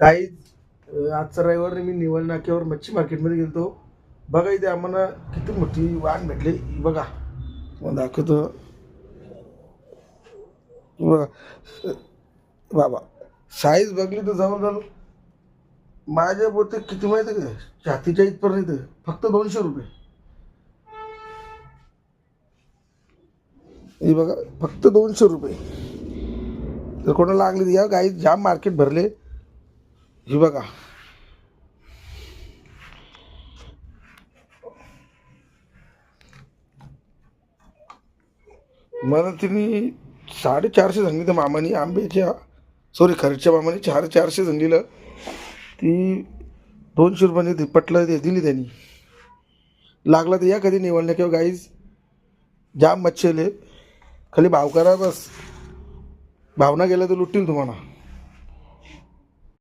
काही आजचा रविवार मी निवळ नाक्यावर मच्छी मार्केटमध्ये गेलतो. बघा इथे आम्हाला किती मोठी वाण भेटली. ही बघा मग दाखवतो. बघा बाबा, साईज बघली तर जवळजवळ माझ्या बोलते किती माहिती आहे का, छातीच्या इथपर्यंत. फक्त 200 रुपये. हे बघा फक्त 200 रुपये. तर कोणाला लागली या गाई जाम मार्केट भरले. हे बघा मला तिने 450 सांगली त्या मामाने आंब्याच्या, सॉरी खर्चच्या मामाने 450 सांगलीला. ती 200 रुपयाने ती पटलं ते दिली त्यांनी. लागला तर या कधी निवडलं किंवा गाईज जाम मच्छी आले. खाली भाव करा बस. भावना गेला तर लुटतील तुम्हाला.